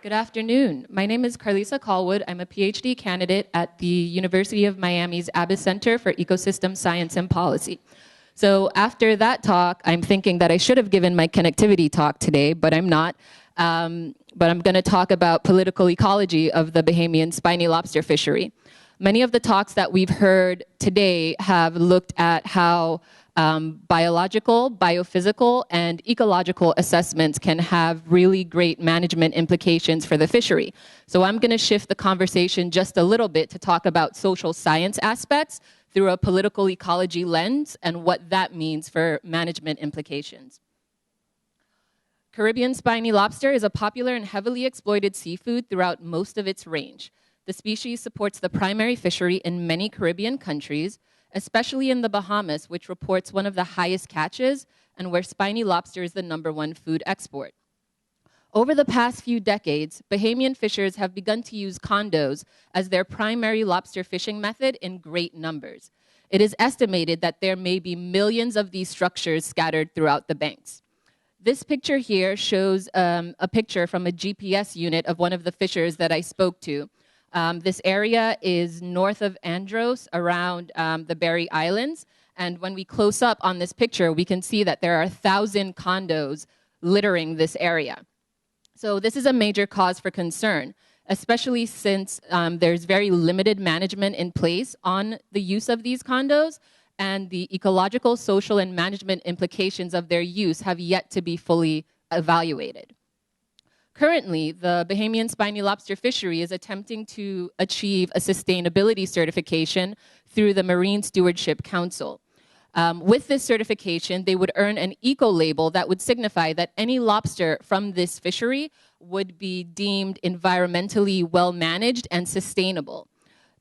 Good afternoon. My name is Karlisa Calwood. I'm a PhD candidate at the University of Miami's Abbas Center for Ecosystem Science and Policy. So after that talk, I'm thinking that I should have given my connectivity talk today, but I'm not. But I'm going to talk about political ecology of the Bahamian Spiny Lobster Fishery. Many of the talks that we've heard today have looked at how biological, biophysical, and ecological assessments can have really great management implications for the fishery. So I'm going to shift the conversation just a little bit to talk about social science aspects through a political ecology lens and what that means for management implications. Caribbean spiny lobster is a popular and heavily exploited seafood throughout most of its range. The species supports the primary fishery in many Caribbean countries, especially in the Bahamas, which reports one of the highest catches and where spiny lobster is the #1 food export. Over the past few decades, Bahamian fishers have begun to use condos as their primary lobster fishing method in great numbers. It is estimated that there may be millions of these structures scattered throughout the banks. This picture here shows a picture from a GPS unit of one of the fishers that I spoke to. This area is north of Andros, around the Berry Islands. And when we close up on this picture, we can see that there are 1,000 condos littering this area. So this is a major cause for concern, especially since there's very limited management in place on the use of these condos, and the ecological, social, and management implications of their use have yet to be fully evaluated. Currently, the Bahamian Spiny Lobster Fishery is attempting to achieve a sustainability certification through the Marine Stewardship Council. With this certification, they would earn an eco-label that would signify that any lobster from this fishery would be deemed environmentally well-managed and sustainable.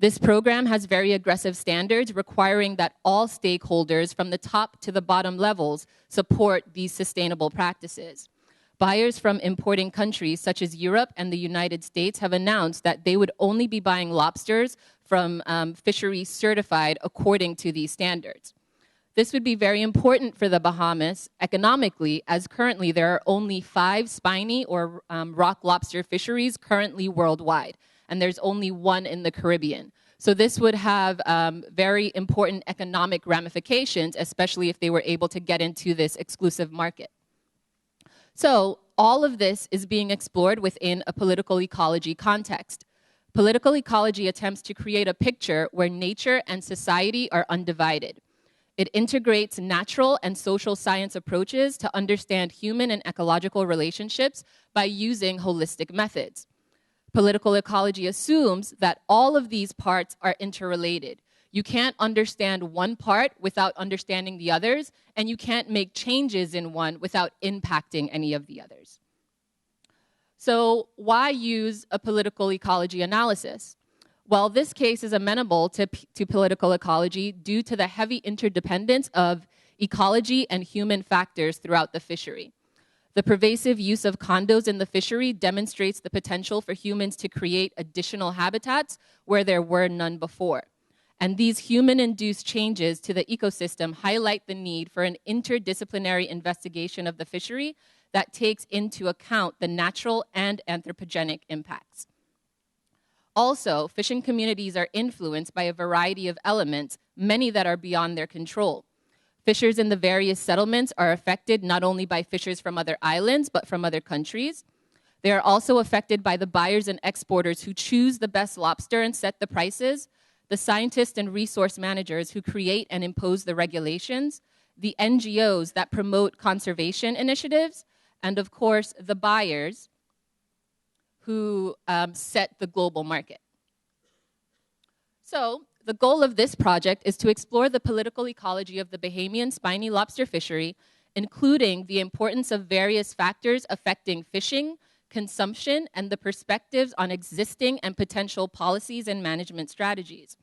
This program has very aggressive standards requiring that all stakeholders from the top to the bottom levels support these sustainable practices. Buyers from importing countries such as Europe and the United States have announced that they would only be buying lobsters from fisheries certified according to these standards. This would be very important for the Bahamas economically, as currently there are only 5 spiny or rock lobster fisheries currently worldwide, and there's only 1 in the Caribbean. So this would have very important economic ramifications, especially if they were able to get into this exclusive market. So all of this is being explored within a political ecology context. Political ecology attempts to create a picture where nature and society are undivided. It integrates natural and social science approaches to understand human and ecological relationships by using holistic methods. Political ecology assumes that all of these parts are interrelated. You can't understand one part without understanding the others, and you can't make changes in one without impacting any of the others. So why use a political ecology analysis? Well, this case is amenable to political ecology due to the heavy interdependence of ecology and human factors throughout the fishery. The pervasive use of condos in the fishery demonstrates the potential for humans to create additional habitats where there were none before. And these human-induced changes to the ecosystem highlight the need for an interdisciplinary investigation of the fishery that takes into account the natural and anthropogenic impacts. Also, fishing communities are influenced by a variety of elements, many that are beyond their control. Fishers in the various settlements are affected not only by fishers from other islands, but from other countries. They are also affected by the buyers and exporters who choose the best lobster and set the prices, the scientists and resource managers who create and impose the regulations, the NGOs that promote conservation initiatives, and of course, the buyers who set the global market. So, the goal of this project is to explore the political ecology of the Bahamian spiny lobster fishery, including the importance of various factors affecting fishing, consumption, and the perspectives on existing and potential policies and management strategies.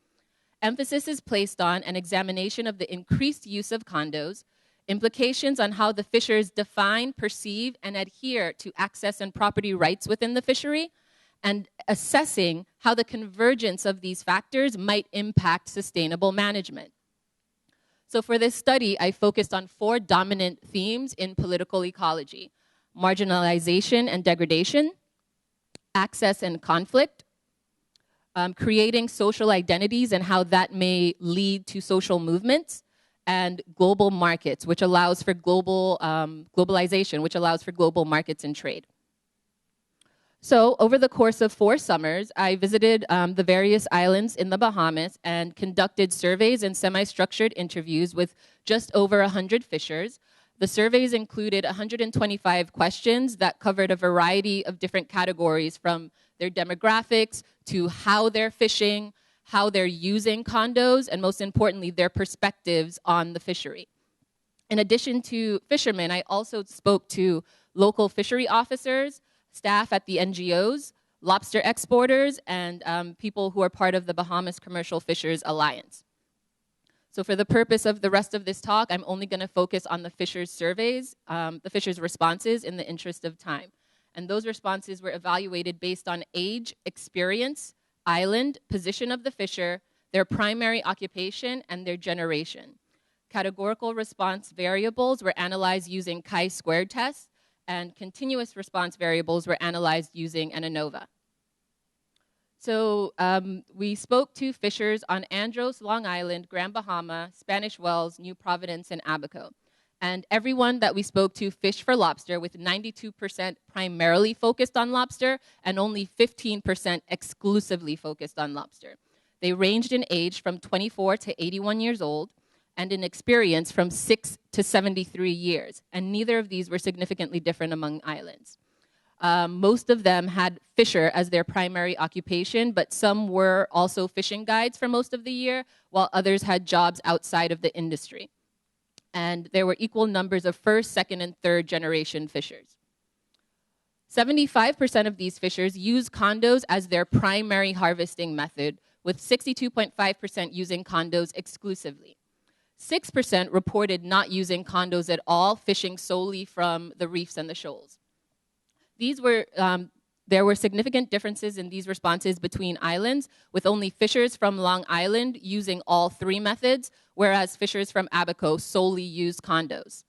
Emphasis is placed on an examination of the increased use of condos, implications on how the fishers define, perceive, and adhere to access and property rights within the fishery, and assessing how the convergence of these factors might impact sustainable management. So for this study, I focused on 4 dominant themes in political ecology: marginalization and degradation, access and conflict, creating social identities and how that may lead to social movements, and global markets, which allows for globalization, which allows for global markets and trade. So over the course of 4 summers, I visited the various islands in the Bahamas and conducted surveys and semi-structured interviews with just over 100 fishers. The surveys included 125 questions that covered a variety of different categories, from their demographics to how they're fishing, how they're using condos, and most importantly, their perspectives on the fishery. In addition to fishermen, I also spoke to local fishery officers, staff at the NGOs, lobster exporters, and people who are part of the Bahamas Commercial Fishers Alliance. So for the purpose of the rest of this talk, I'm only going to focus on the fishers' surveys, the fishers' responses in the interest of time. And those responses were evaluated based on age, experience, island, position of the fisher, their primary occupation, and their generation. Categorical response variables were analyzed using chi-squared tests, and continuous response variables were analyzed using an ANOVA. So we spoke to fishers on Andros, Long Island, Grand Bahama, Spanish Wells, New Providence, and Abaco. And everyone that we spoke to fished for lobster, with 92% primarily focused on lobster and only 15% exclusively focused on lobster. They ranged in age from 24 to 81 years old, and in experience from 6 to 73 years. And neither of these were significantly different among islands. Most of them had fisher as their primary occupation, but some were also fishing guides for most of the year, while others had jobs outside of the industry. And there were equal numbers of first, second, and third generation fishers. 75% of these fishers use condos as their primary harvesting method, with 62.5% using condos exclusively. 6% reported not using condos at all, fishing solely from the reefs and the shoals. There were significant differences in these responses between islands, with only fishers from Long Island using all 3 methods, whereas fishers from Abaco solely used condos.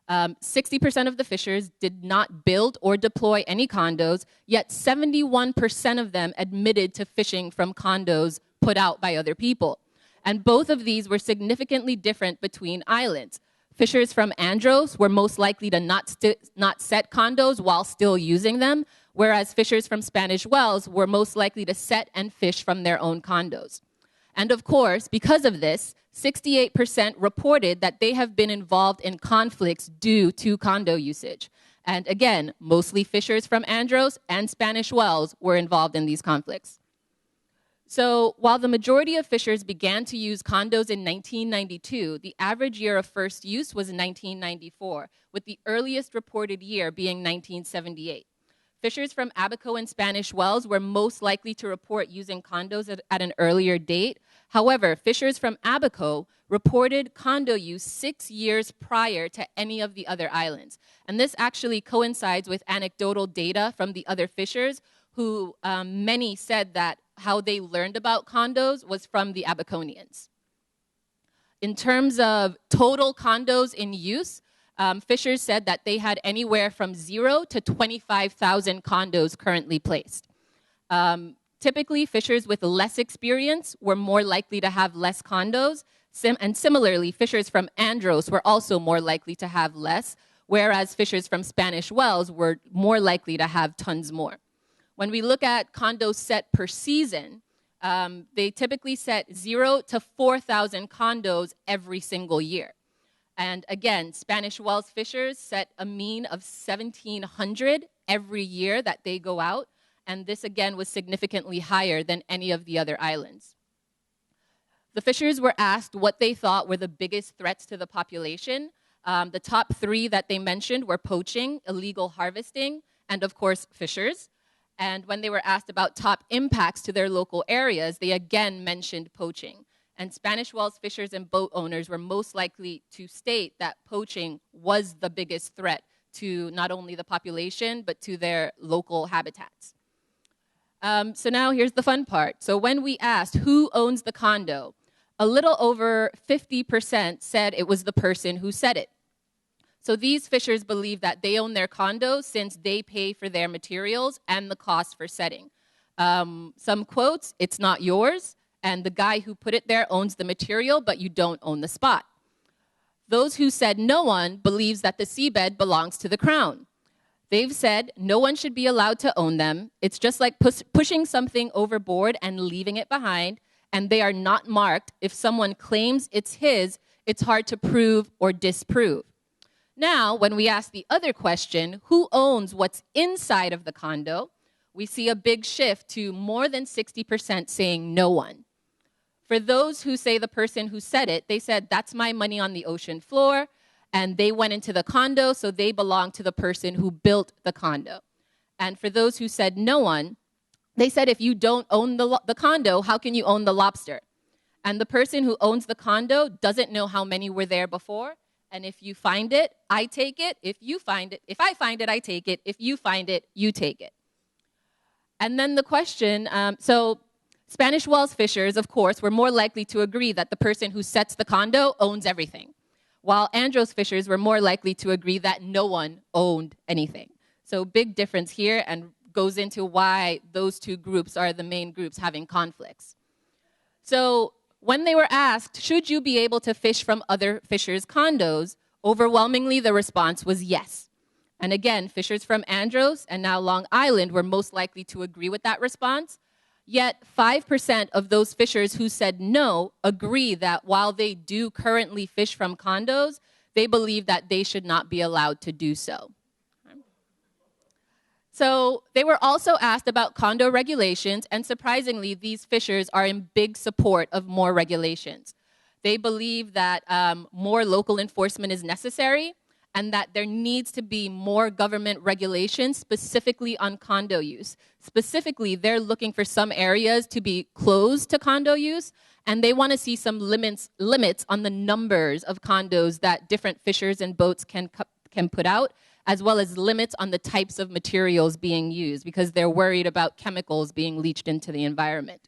60% of the fishers did not build or deploy any condos, yet 71% of them admitted to fishing from condos put out by other people. And both of these were significantly different between islands. Fishers from Andros were most likely to not set condos while still using them, whereas fishers from Spanish Wells were most likely to set and fish from their own condos. And of course, because of this, 68% reported that they have been involved in conflicts due to condo usage. And again, mostly fishers from Andros and Spanish Wells were involved in these conflicts. So while the majority of fishers began to use condos in 1992, the average year of first use was 1994, with the earliest reported year being 1978. Fishers from Abaco and Spanish Wells were most likely to report using condos at an earlier date. However, fishers from Abaco reported condo use 6 years prior to any of the other islands. And this actually coincides with anecdotal data from the other fishers, who many said that how they learned about condos was from the Abaconians. In terms of total condos in use, fishers said that they had anywhere from 0 to 25,000 condos currently placed. Typically, fishers with less experience were more likely to have less condos, and similarly, fishers from Andros were also more likely to have less, whereas fishers from Spanish Wells were more likely to have tons more. When we look at condos set per season, they typically set 0 to 4,000 condos every single year. And again, Spanish Wells fishers set a mean of 1,700 every year that they go out, and this again was significantly higher than any of the other islands. The fishers were asked what they thought were the biggest threats to the population. The top 3 that they mentioned were poaching, illegal harvesting, and of course, fishers. And when they were asked about top impacts to their local areas, they again mentioned poaching. And Spanish Wells fishers and boat owners were most likely to state that poaching was the biggest threat to not only the population, but to their local habitats. So now here's the fun part. So when we asked who owns the condo, a little over 50% said it was the person who said it. So these fishers believe that they own their condos since they pay for their materials and the cost for setting. Some quotes, "It's not yours," and "the guy who put it there owns the material, but you don't own the spot." Those who said no one believes that the seabed belongs to the crown. They've said no one should be allowed to own them. It's just like pushing something overboard and leaving it behind, and they are not marked. If someone claims it's his, it's hard to prove or disprove. Now, when we ask the other question, who owns what's inside of the condo, we see a big shift to more than 60% saying no one. For those who say the person who said it, they said, "That's my money on the ocean floor," and they went into the condo, so they belong to the person who built the condo. And for those who said no one, they said, "If you don't own the condo, how can you own the lobster?" And the person who owns the condo doesn't know how many were there before. And if you find it, I take it. If I find it, I take it. If you find it, you take it. And then the question, so Spanish Wells fishers, of course, were more likely to agree that the person who sets the condo owns everything, while Andros fishers were more likely to agree that no one owned anything. So big difference here, and goes into why those two groups are the main groups having conflicts. So when they were asked, should you be able to fish from other fishers' condos, overwhelmingly the response was yes. And again, fishers from Andros and now Long Island were most likely to agree with that response. Yet 5% of those fishers who said no agree that while they do currently fish from condos, they believe that they should not be allowed to do so. So they were also asked about condo regulations, and surprisingly, these fishers are in big support of more regulations. They believe that more local enforcement is necessary, and that there needs to be more government regulation specifically on condo use. Specifically, they're looking for some areas to be closed to condo use, and they want to see some limits on the numbers of condos that different fishers and boats can put out, as well as limits on the types of materials being used, because they're worried about chemicals being leached into the environment.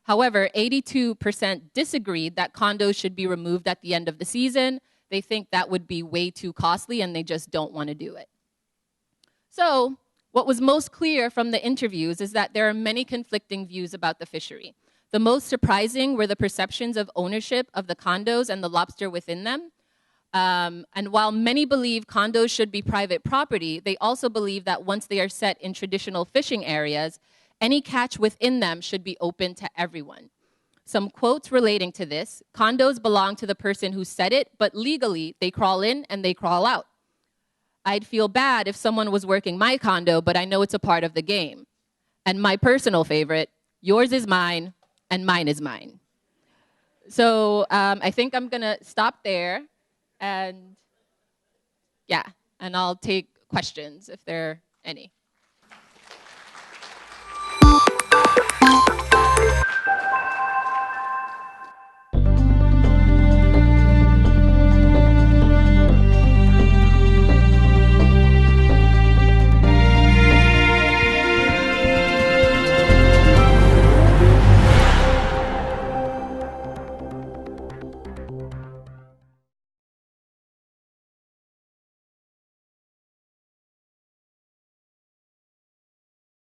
However, 82% disagreed that condos should be removed at the end of the season. They think that would be way too costly, and they just don't want to do it. So what was most clear from the interviews is that there are many conflicting views about the fishery. The most surprising were the perceptions of ownership of the condos and the lobster within them. And while many believe condos should be private property, they also believe that once they are set in traditional fishing areas, any catch within them should be open to everyone. Some quotes relating to this: "Condos belong to the person who set it, but legally they crawl in and they crawl out. I'd feel bad if someone was working my condo, but I know it's a part of the game." And my personal favorite: "Yours is mine and mine is mine." So I think I'm gonna stop there. And yeah, and I'll take questions if there are any.